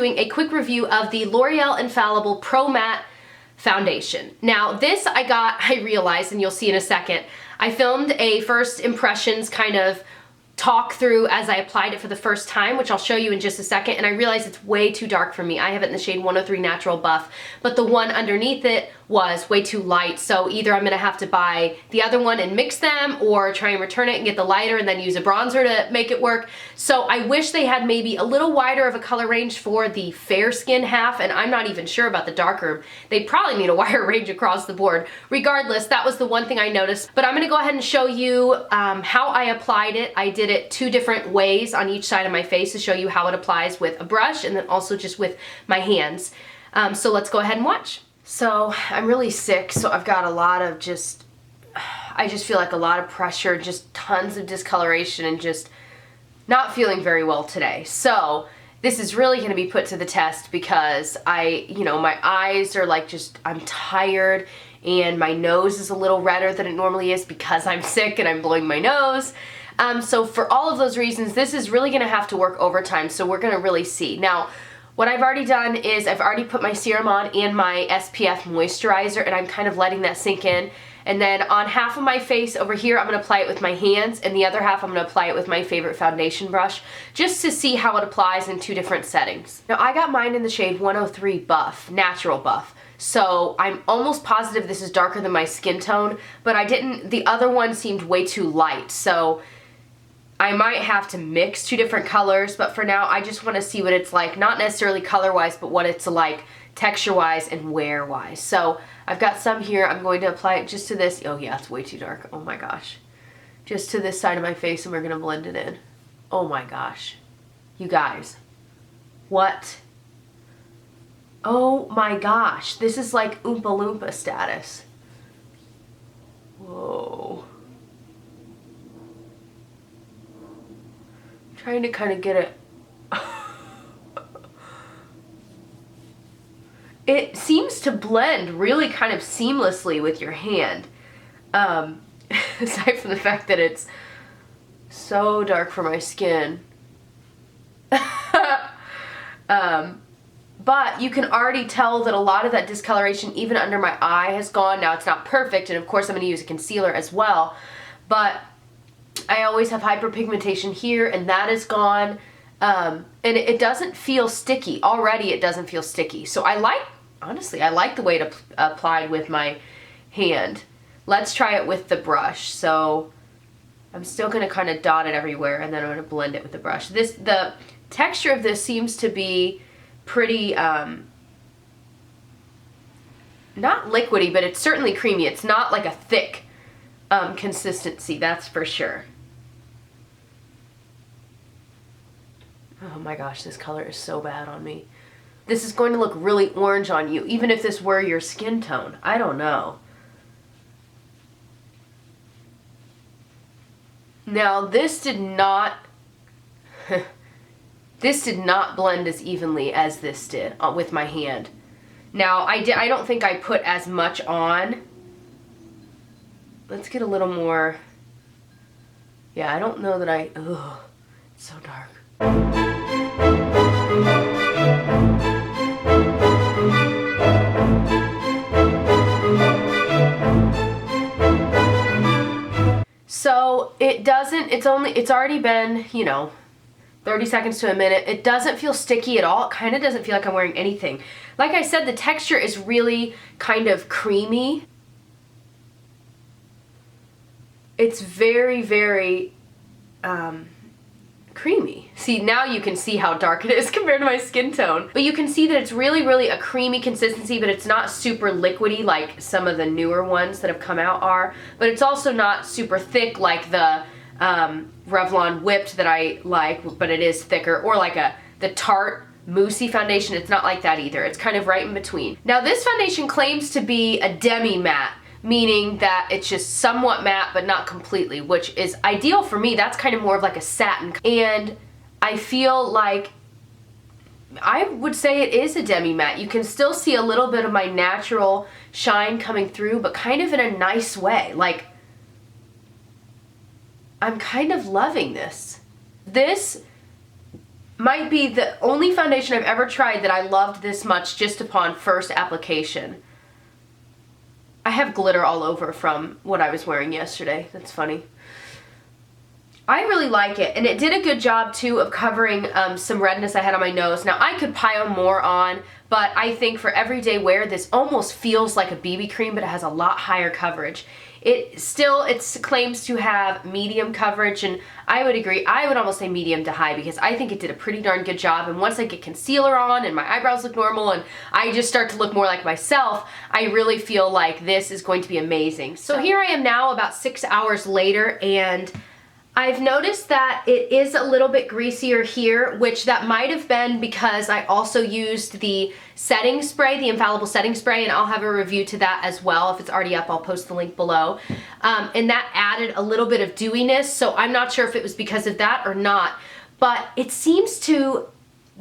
doing a quick review of the L'Oreal Infallible Pro Matte Foundation. Now this I realized, and you'll see in a second, I filmed a first impressions kind of talk through as I applied it for the first time, which I'll show you in just a second, and I realized it's way too dark for me. I have it in the shade 103 Natural Buff, but the one underneath it was way too light, so either I'm gonna have to buy the other one and mix them, or try and return it and get the lighter and then use a bronzer to make it work. So I wish they had maybe a little wider of a color range for the fair skin half, and I'm not even sure about the darker. They probably need a wider range across the board. Regardless, that was the one thing I noticed, but I'm gonna go ahead and show you how I applied it. I did it 2 different ways on each side of my face to show you how it applies with a brush and then also just with my hands. So let's go ahead and watch. So I'm really sick, so I've got a lot of I just feel like a lot of pressure, just tons of discoloration, and just not feeling very well today. So this is really gonna be put to the test because my eyes are like I'm tired, and my nose is a little redder than it normally is because I'm sick and I'm blowing my nose. So for all of those reasons, this is really gonna have to work overtime, so we're gonna really see. Now, what I've already done is I've already put my serum on and my SPF moisturizer, and I'm kind of letting that sink in. And then on half of my face over here, I'm gonna apply it with my hands, and the other half I'm gonna apply it with my favorite foundation brush, just to see how it applies in 2 different settings. Now, I got mine in the shade 103 Buff, Natural Buff. So I'm almost positive this is darker than my skin tone, but the other one seemed way too light. So I might have to mix 2 different colors, but for now I just want to see what it's like, not necessarily color-wise, but what it's like texture-wise and wear-wise. So I've got some here. I'm going to apply it just to this. Oh yeah, it's way too dark. Oh my gosh. Just to this side of my face, and we're going to blend it in. Oh my gosh. You guys. What? Oh my gosh. This is like Oompa Loompa status. Whoa. Trying to kind of get it. It seems to blend really kind of seamlessly with your hand. Aside from the fact that it's so dark for my skin. But you can already tell that a lot of that discoloration, even under my eye, has gone. Now it's not perfect, and of course I'm going to use a concealer as well, but I always have hyperpigmentation here, and that is gone. And it doesn't feel sticky. Already it doesn't feel sticky. So honestly, I like the way it applied with my hand. Let's try it with the brush. So I'm still going to kind of dot it everywhere, and then I'm going to blend it with the brush. The texture of this seems to be pretty, not liquidy, but it's certainly creamy. It's not like a thick consistency, that's for sure. Oh my gosh, this color is so bad on me. This is going to look really orange on you, even if this were your skin tone. I don't know. Now, this did not blend as evenly as this did with my hand. Now, I don't think I put as much on. Let's get a little more. Yeah, I don't know that ugh, it's so dark. So it's already been, 30 seconds to a minute. It doesn't feel sticky at all. It kind of doesn't feel like I'm wearing anything. Like I said, the texture is really kind of creamy. It's very, very creamy. See, now you can see how dark it is compared to my skin tone. But you can see that it's really, really a creamy consistency, but it's not super liquidy like some of the newer ones that have come out are. But it's also not super thick like the Revlon Whipped that I like, but it is thicker. Or like the Tarte Moussey foundation. It's not like that either. It's kind of right in between. Now this foundation claims to be a demi-matte, meaning that it's just somewhat matte but not completely, which is ideal for me. That's kind of more of like a satin, and I feel like I would say it is a demi-matte. You can still see a little bit of my natural shine coming through, but kind of in a nice way. Like, I'm kind of loving this. This might be the only foundation I've ever tried that I loved this much just upon first application. I have glitter all over from what I was wearing yesterday. That's funny. I really like it, and it did a good job too of covering some redness I had on my nose. Now I could pile more on, but I think for everyday wear this almost feels like a BB cream, but it has a lot higher coverage. It claims to have medium coverage, and I would agree. I would almost say medium to high because I think it did a pretty darn good job. And once I get concealer on and my eyebrows look normal and I just start to look more like myself, I really feel like this is going to be amazing. So here I am now about 6 hours later, and I've noticed that it is a little bit greasier here, which that might have been because I also used the setting spray, the Infallible setting spray, and I'll have a review to that as well. If it's already up, I'll post the link below. And that added a little bit of dewiness, so I'm not sure if it was because of that or not, but it seems to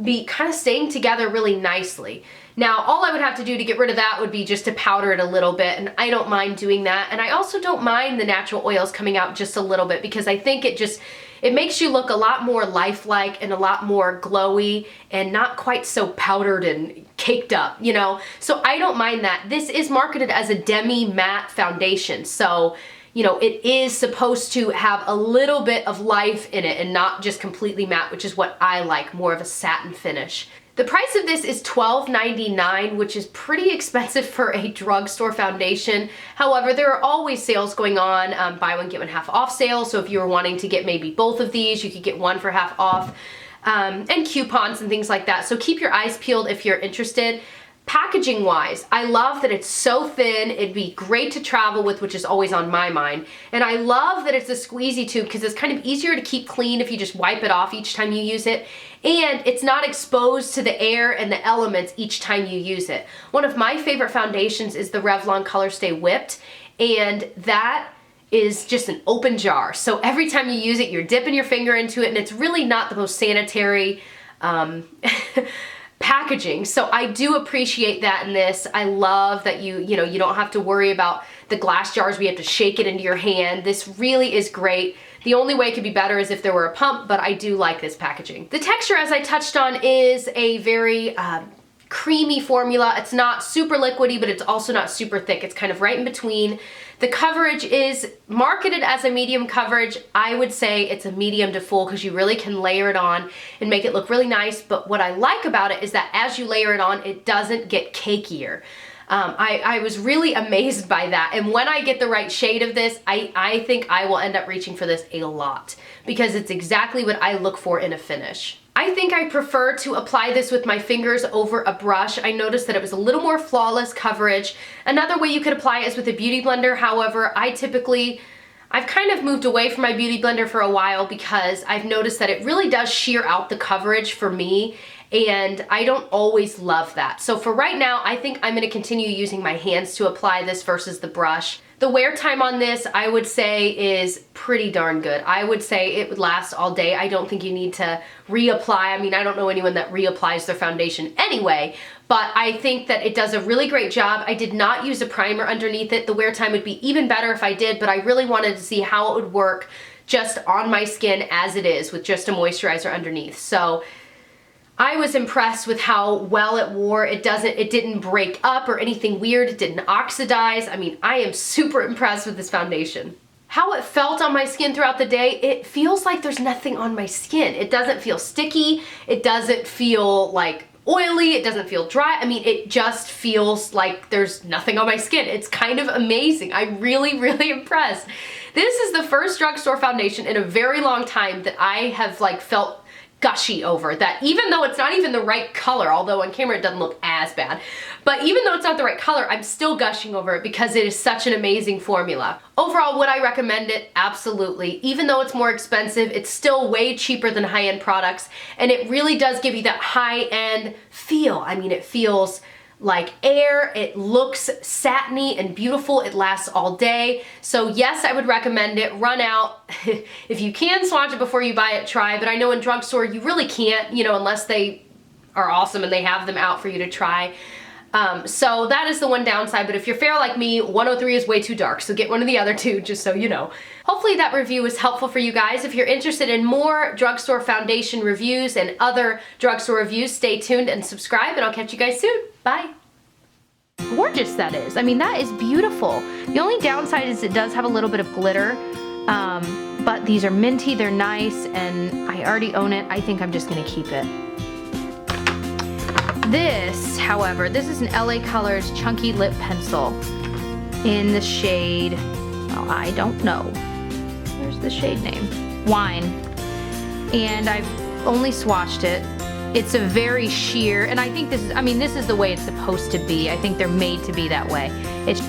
be kind of staying together really nicely. Now, all I would have to do to get rid of that would be just to powder it a little bit, and I don't mind doing that. And I also don't mind the natural oils coming out just a little bit because I think it makes you look a lot more lifelike and a lot more glowy and not quite so powdered and caked up, you know? So I don't mind that. This is marketed as a demi matte foundation, so you know, it is supposed to have a little bit of life in it and not just completely matte, which is what I like, more of a satin finish. The price of this is $12.99, which is pretty expensive for a drugstore foundation. However, there are always sales going on, buy one, get one half off sales. So if you were wanting to get maybe both of these, you could get one for half off, and coupons and things like that. So keep your eyes peeled if you're interested. Packaging wise, I love that it's so thin. It'd be great to travel with, which is always on my mind. And I love that it's a squeezy tube because it's kind of easier to keep clean if you just wipe it off each time you use it. And it's not exposed to the air and the elements each time you use it. One of my favorite foundations is the Revlon Color Stay Whipped, and that is just an open jar. So every time you use it, you're dipping your finger into it, and it's really not the most sanitary packaging. So I do appreciate that in this. I love that you don't have to worry about the glass jars where you have to shake it into your hand. This really is great. The only way it could be better is if there were a pump, but I do like this packaging. The texture, as I touched on, is a very creamy formula. It's not super liquidy, but it's also not super thick. It's kind of right in between. The coverage is marketed as a medium coverage. I would say it's a medium to full because you really can layer it on and make it look really nice. But what I like about it is that as you layer it on, it doesn't get cakier. I was really amazed by that. And when I get the right shade of this, I think I will end up reaching for this a lot because it's exactly what I look for in a finish. I think I prefer to apply this with my fingers over a brush. I noticed that it was a little more flawless coverage. Another way you could apply it is with a beauty blender. However, I've kind of moved away from my beauty blender for a while because I've noticed that it really does shear out the coverage for me, and I don't always love that. So for right now, I think I'm gonna continue using my hands to apply this versus the brush. The wear time on this, I would say, is pretty darn good. I would say it would last all day. I don't think you need to reapply. I mean, I don't know anyone that reapplies their foundation anyway, but I think that it does a really great job. I did not use a primer underneath it. The wear time would be even better if I did, but I really wanted to see how it would work just on my skin as it is with just a moisturizer underneath. So I was impressed with how well it wore. It didn't break up or anything weird. It didn't oxidize. I mean, I am super impressed with this foundation. How it felt on my skin throughout the day, it feels like there's nothing on my skin. It doesn't feel sticky. It doesn't feel like oily. It doesn't feel dry. I mean, it just feels like there's nothing on my skin. It's kind of amazing. I'm really, really impressed. This is the first drugstore foundation in a very long time that I have felt gushy over, that even though it's not even the right color, although on camera it doesn't look as bad, but even though it's not the right color, I'm still gushing over it because it is such an amazing formula. Overall, would I recommend it? Absolutely. Even though it's more expensive, it's still way cheaper than high-end products, and it really does give you that high-end feel. I mean, it feels like air, it looks satiny and beautiful, it lasts all day. So yes, I would recommend it. Run out. If you can swatch it before you buy it, try, but I know in drugstore you really can't, unless they are awesome and they have them out for you to try. So that is the one downside, but if you're fair like me, 103 is way too dark, so get one of the other two, just so you know. Hopefully that review was helpful for you guys. If you're interested in more drugstore foundation reviews and other drugstore reviews, stay tuned and subscribe, and I'll catch you guys soon. Bye. Gorgeous that is. I mean, that is beautiful. The only downside is it does have a little bit of glitter, but these are minty, they're nice, and I already own it. I think I'm just gonna keep it. This, however, this is an LA Colors Chunky Lip Pencil in the shade, well, I don't know. Where's the shade name? Wine. And I've only swatched it. It's a very sheer, and I think this is, I mean, this is the way it's supposed to be. I think they're made to be that way. It's